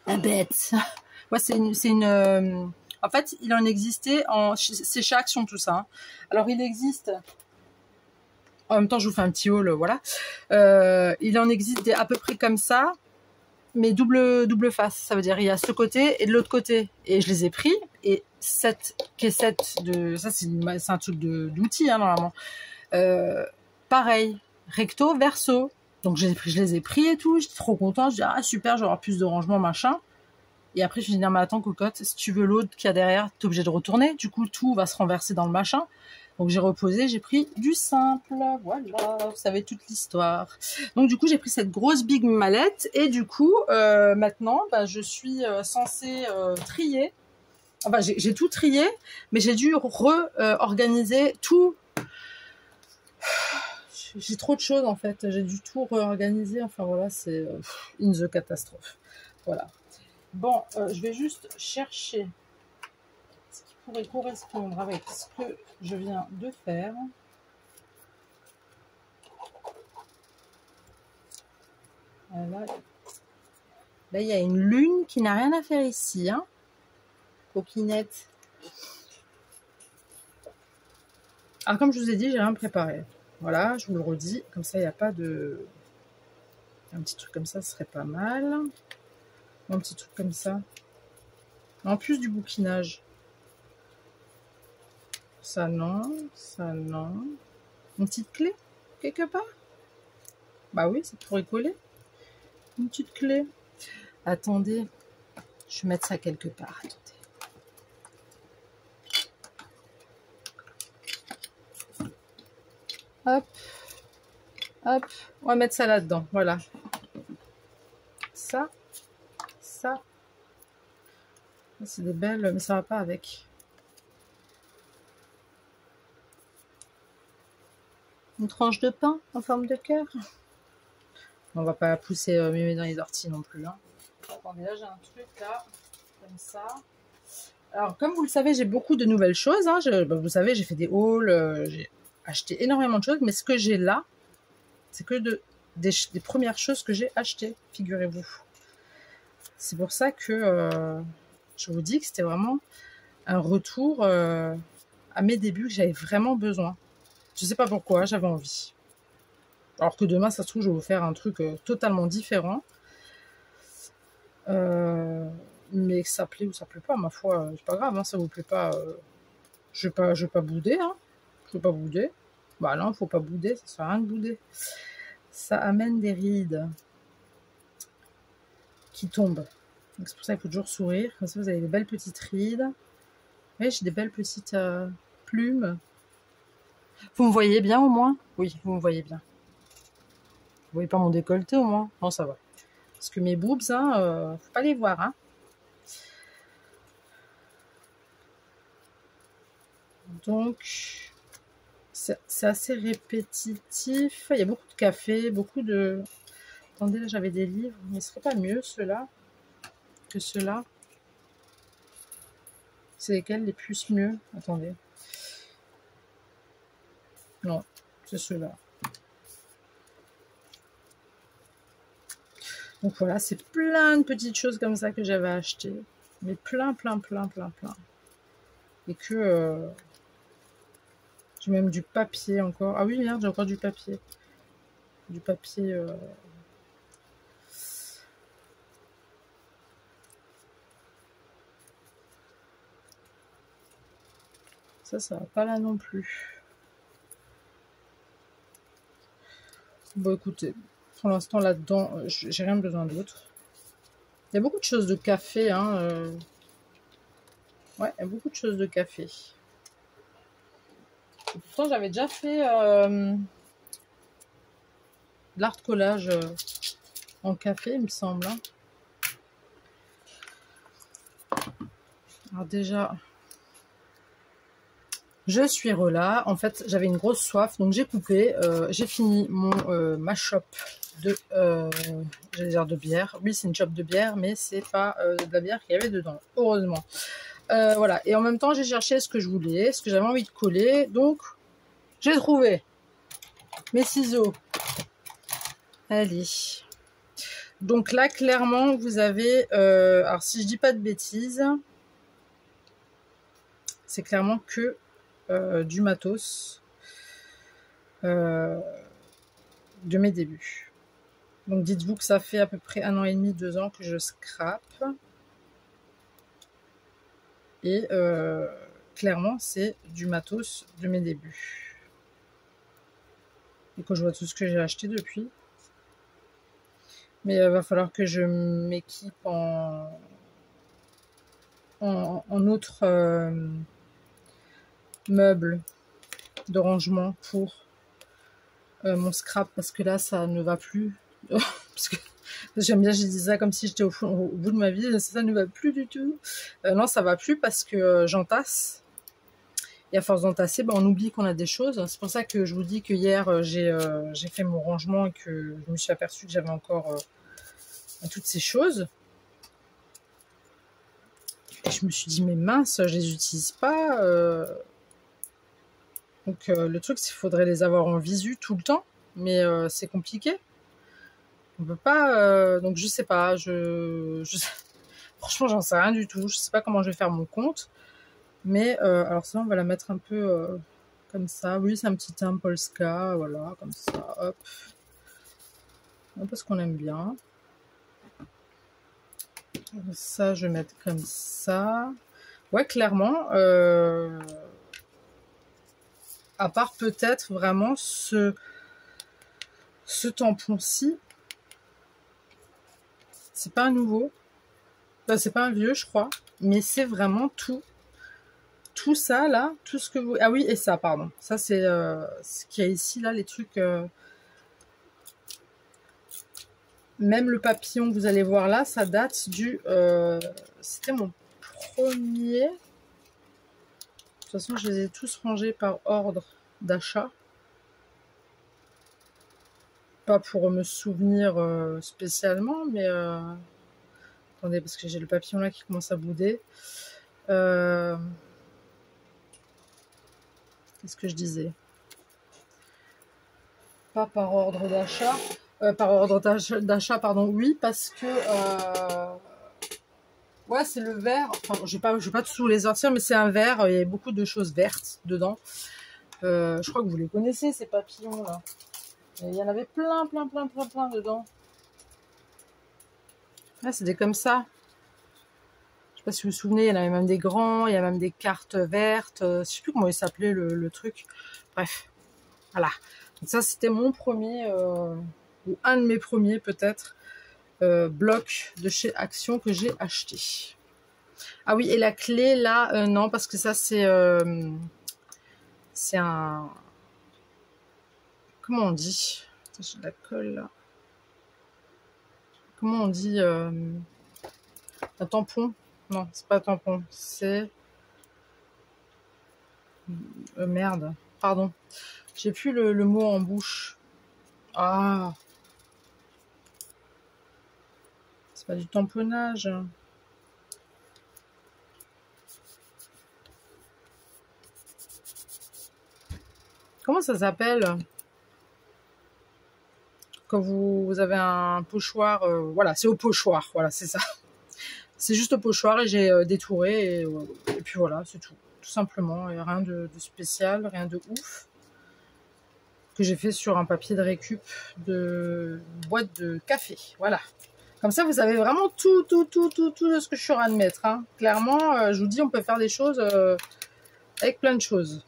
bête. Ouais, c'est une en fait, il en existait c'est chez Action tout ça. Hein. Alors, il existe. En même temps, je vous fais un petit haul, voilà. Il en existe à peu près comme ça, mais double face. Ça veut dire il y a ce côté et de l'autre côté. Et je les ai pris. Et cette caissette de ça, c'est un truc d'outils hein, normalement. Pareil, recto, verso. Donc je les ai pris et tout. J'étais trop contente. Je dis ah super, j'aurai plus de rangement machin. Et après je me dis non mais attends cocotte, si tu veux l'autre qu'il y a derrière, t'es obligé de retourner. Du coup tout va se renverser dans le machin. Donc j'ai reposé, j'ai pris du simple, voilà, vous savez toute l'histoire. Donc du coup j'ai pris cette grosse big mallette et du coup maintenant bah, je suis censée trier. Enfin j'ai tout trié, mais j'ai dû organiser tout. J'ai trop de choses en fait, j'ai dû tout réorganiser. Enfin voilà, c'est in the catastrophe. Voilà. Bon, je vais juste chercher ce qui pourrait correspondre avec ce que je viens de faire. Voilà. Là, il y a une lune qui n'a rien à faire ici. Hein. Coquinette. Alors, comme je vous ai dit, j'ai rien préparé. Voilà, je vous le redis. Comme ça, il n'y a pas de... Un petit truc comme ça, ce serait pas mal. Un petit truc comme ça. En plus du bouquinage. Ça, non. Ça, non. Une petite clé, quelque part. Bah oui, ça pourrait coller. Une petite clé. Attendez. Je vais mettre ça quelque part. Attendez. Hop. Hop. On va mettre ça là-dedans. Voilà. Ça. Ça. C'est des belles, mais ça va pas avec. Une tranche de pain en forme de cœur. On va pas pousser mémé dans les orties non plus. Hein. Attendez, là j'ai un truc là, comme ça. Alors comme vous le savez, j'ai beaucoup de nouvelles choses. Hein. Vous savez, j'ai fait des hauls, j'ai acheté énormément de choses, mais ce que j'ai là, c'est que des premières choses que j'ai achetées, figurez-vous. C'est pour ça que je vous dis que c'était vraiment un retour à mes débuts que j'avais vraiment besoin. Je sais pas pourquoi, j'avais envie. Alors que demain, ça se trouve, je vais vous faire un truc totalement différent. Mais que ça plaît ou ça plaît pas, ma foi, c'est pas grave, hein, ça vous plaît pas. Je vais pas bouder, hein. Je vais pas bouder. Bah non, faut pas bouder, ça sert à rien de bouder. Ça amène des rides qui tombent. Donc c'est pour ça qu'il faut toujours sourire. Comme ça, vous avez des belles petites rides. Oui, j'ai des belles petites plumes. Vous me voyez bien au moins? Oui, vous me voyez bien. Vous voyez pas mon décolleté au moins? Non, ça va. Parce que mes boobs, hein, faut pas les voir, hein. Donc, c'est assez répétitif. Il y a beaucoup de café, beaucoup de... Attendez, là, j'avais des livres. Mais ce serait pas mieux, ceux-là, que ceux-là? C'est lesquels les plus mieux? Attendez. Non, c'est ceux-là. Donc voilà, c'est plein de petites choses comme ça que j'avais achetées. Mais plein. Et que... j'ai même du papier encore. Ah oui, merde, j'ai encore du papier. Du papier... Ça va pas là non plus. Bon, écoutez, pour l'instant, là-dedans, j'ai rien besoin d'autre. Il y a beaucoup de choses de café, hein. Ouais, il y a beaucoup de choses de café. Et pourtant, j'avais déjà fait de l'art collage en café, il me semble. Hein. Alors déjà, je suis relâ. En fait, j'avais une grosse soif, donc j'ai coupé. J'ai fini ma chope j'allais dire de bière. Oui, c'est une chope de bière, mais c'est pas de la bière qu'il y avait dedans, heureusement. Voilà. Et en même temps, j'ai cherché ce que je voulais, ce que j'avais envie de coller. Donc, j'ai trouvé mes ciseaux. Allez. Donc là, clairement, vous avez... alors, si je dis pas de bêtises, c'est clairement que du matos de mes débuts. Donc, dites-vous que ça fait à peu près 1 an et demi, 2 ans que je scrape. Et clairement, c'est du matos de mes débuts. Et quand je vois tout ce que j'ai acheté depuis. Mais il va falloir que je m'équipe en autres meubles de rangement pour mon scrap. Parce que là, ça ne va plus. Parce que j'aime bien, je dis ça comme si j'étais au bout de ma vie. Ça ne va plus du tout. Non, ça va plus parce que j'entasse. Et à force d'entasser, on oublie qu'on a des choses. C'est pour ça que je vous dis que hier, j'ai fait mon rangement et que je me suis aperçue que j'avais encore toutes ces choses. Et je me suis dit, mais mince, je les utilise pas. Donc le truc, c'est qu'il faudrait les avoir en visu tout le temps. Mais c'est compliqué. On peut pas... donc je sais pas. Franchement, j'en sais rien du tout. Je sais pas comment je vais faire mon compte. Mais alors ça, on va la mettre un peu comme ça. Oui, c'est un petit teint Polska, voilà, comme ça, hop. Parce qu'on aime bien. Ça, je vais mettre comme ça. Ouais, clairement. À part peut-être vraiment ce tampon-ci. C'est pas un nouveau. Enfin, c'est pas un vieux, je crois. Mais c'est vraiment tout. Tout ça, là, tout ce que vous... Ah oui, et ça, pardon. Ça, c'est ce qu'il y a ici, là, les trucs... Même le papillon que vous allez voir là, ça date du... C'était mon premier... De toute façon, je les ai tous rangés par ordre d'achat. Pas pour me souvenir spécialement, mais... Attendez, parce que j'ai le papillon là qui commence à bouder. Qu'est-ce que je disais? Pas par ordre d'achat. Par ordre d'achat, pardon, oui, parce que... ouais, c'est le vert. Enfin, je vais pas tous les sortir, mais c'est un vert. Il y a beaucoup de choses vertes dedans. Je crois que vous les connaissez, ces papillons là. Et il y en avait plein dedans. Ah, c'est des comme ça. Je sais pas si vous vous souvenez, il y en avait même des grands, il y a même des cartes vertes. Je sais plus comment il s'appelait le truc. Bref, voilà. Donc ça, c'était mon premier, ou un de mes premiers peut-être, blocs de chez Action que j'ai acheté. Ah oui, et la clé là, non, parce que ça c'est un... Comment on dit? J'ai de la colle là. Comment on dit un tampon? Non, c'est pas un tampon, c'est... merde, pardon. J'ai plus le mot en bouche. Ah, c'est pas du tamponnage. Comment ça s'appelle? Quand vous avez un pochoir, voilà, c'est au pochoir, voilà, c'est ça. C'est juste au pochoir et j'ai détouré et puis voilà, c'est tout. Tout simplement, il n'y a rien de spécial, rien de ouf. Que j'ai fait sur un papier de récup de boîte de café, voilà. Comme ça, vous avez vraiment tout de ce que je suis en train de mettre. Hein. Clairement, je vous dis, on peut faire des choses avec plein de choses.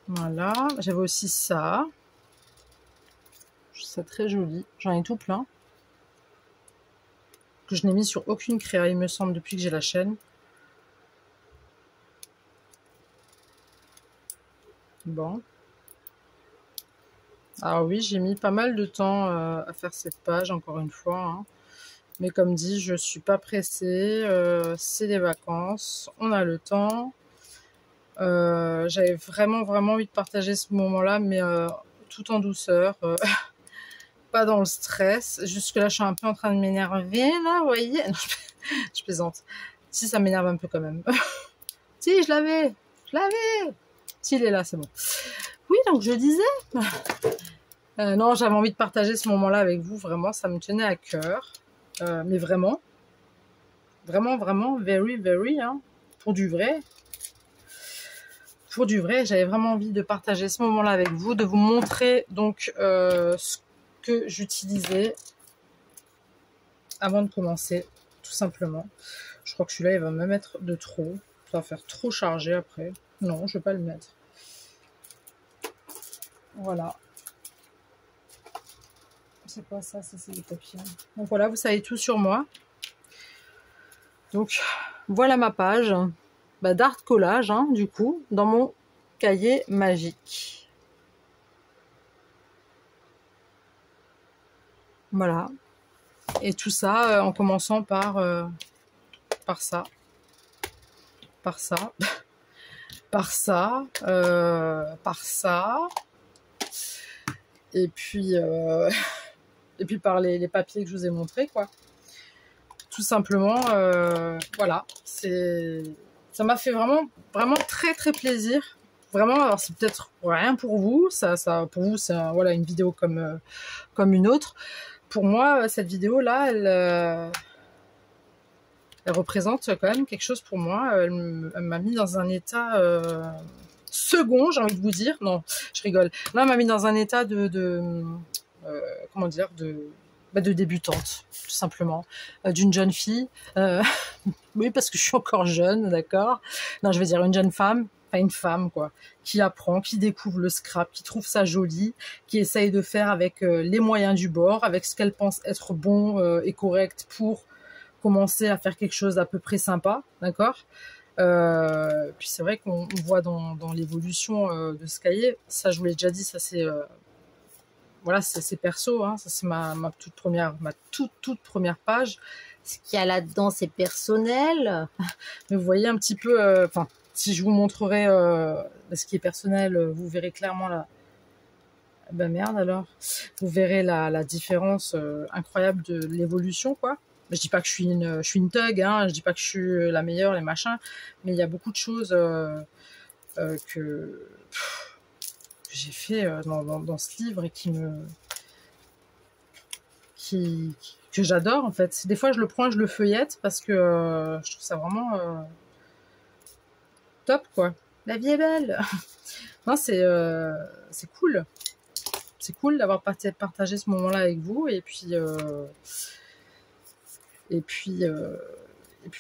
Voilà, j'avais aussi ça. Je trouve ça très joli. J'en ai tout plein. que je n'ai mis sur aucune créa, il me semble, depuis que j'ai la chaîne. Bon. Alors oui, j'ai mis pas mal de temps à faire cette page, encore une fois. Hein. Mais comme dit, je suis pas pressée. C'est des vacances, on a le temps. J'avais vraiment envie de partager ce moment-là, mais tout en douceur. Pas dans le stress. Jusque là, je suis un peu en train de m'énerver, là, vous voyez. Non, je plaisante. Si, ça m'énerve un peu quand même. Si, je l'avais. Si, il est là, c'est bon. Oui, donc je disais. Non, j'avais envie de partager ce moment-là avec vous. Vraiment, ça me tenait à cœur. Mais vraiment, very, hein, pour du vrai. Pour du vrai, j'avais vraiment envie de partager ce moment-là avec vous, de vous montrer donc ce que j'utilisais avant de commencer, tout simplement. Je crois que celui-là, il va me mettre de trop. Ça va faire trop chargé après. Non, je vais pas le mettre. Voilà. C'est quoi ça? Ça, c'est des papiers. Donc voilà, vous savez tout sur moi. Donc, voilà ma page d'art collage, hein, du coup, dans mon cahier magique. Voilà. Et tout ça en commençant par ça, par ça, par ça, par ça, et puis par les papiers que je vous ai montrés, quoi. Tout simplement, voilà, ça m'a fait vraiment très plaisir. Vraiment, alors c'est peut-être rien pour vous, ça pour vous c'est voilà, une vidéo comme une autre. Pour moi, cette vidéo-là, elle représente quand même quelque chose pour moi. Elle m'a mis dans un état second, j'ai envie de vous dire. Non, je rigole. Là, elle m'a mis dans un état comment dire, de débutante, tout simplement, d'une jeune fille. Oui, parce que je suis encore jeune, d'accord. Non, je vais dire une jeune femme, pas une femme, quoi, qui apprend, qui découvre le scrap, qui trouve ça joli, qui essaye de faire avec les moyens du bord, avec ce qu'elle pense être bon et correct pour commencer à faire quelque chose d'à peu près sympa, d'accord. Puis c'est vrai qu'on voit dans l'évolution de ce cahier, ça je vous l'ai déjà dit, ça c'est voilà, c'est perso, hein, ça c'est ma toute première page. Ce qu'il y a là-dedans, c'est personnel. Mais vous voyez un petit peu, enfin, si je vous montrerai ce qui est personnel, vous verrez clairement la... Ben merde alors. Vous verrez la différence incroyable de l'évolution, quoi. Je dis pas que je suis une thug, hein, je dis pas que je suis la meilleure, les machins, mais il y a beaucoup de choses que j'ai fait dans ce livre et que j'adore en fait. Des fois je le prends, je le feuillette parce que je trouve ça vraiment top, quoi. La vie est belle. Non, c'est cool. C'est cool d'avoir partagé ce moment-là avec vous et puis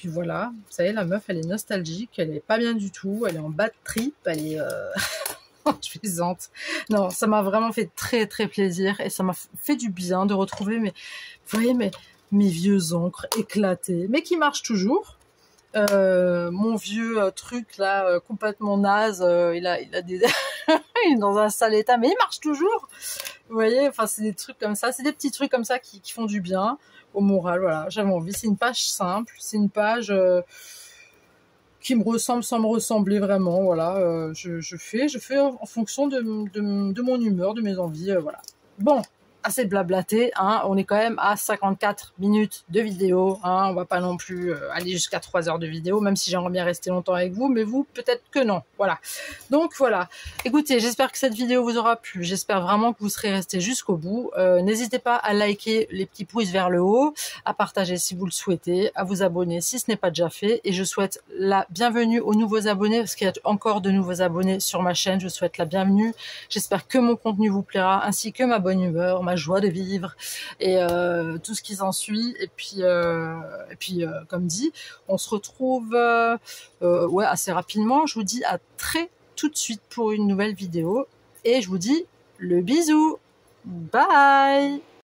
voilà. Vous savez, la meuf, elle est nostalgique, elle est pas bien du tout, elle est en bad trip, elle est je plaisante. Non, ça m'a vraiment fait très plaisir et ça m'a fait du bien de retrouver vous voyez, mes vieux encres éclatés, mais qui marchent toujours. Mon vieux truc là, complètement naze, il a des... il est dans un sale état, mais il marche toujours. Vous voyez, enfin c'est des trucs comme ça, c'est des petits trucs comme ça qui font du bien au moral. Voilà, j'avais envie. C'est une page simple, c'est une page qui me ressemble sans me ressembler vraiment. Voilà, je fais en fonction de mon humeur, de mes envies. Voilà. Bon, assez blablaté, hein. On est quand même à 54 minutes de vidéo, hein. On va pas non plus aller jusqu'à 3 heures de vidéo, même si j'aimerais bien rester longtemps avec vous, mais vous, peut-être que non. Voilà. Donc voilà. Écoutez, j'espère que cette vidéo vous aura plu. J'espère vraiment que vous serez restés jusqu'au bout. N'hésitez pas à liker les petits pouces vers le haut, à partager si vous le souhaitez, à vous abonner si ce n'est pas déjà fait. Et je souhaite la bienvenue aux nouveaux abonnés, parce qu'il y a encore de nouveaux abonnés sur ma chaîne. Je souhaite la bienvenue. J'espère que mon contenu vous plaira, ainsi que ma bonne humeur, ma joie de vivre et tout ce qui s'ensuit. Et puis comme dit, on se retrouve ouais, assez rapidement. Je vous dis à tout de suite pour une nouvelle vidéo et je vous dis le bisou. Bye.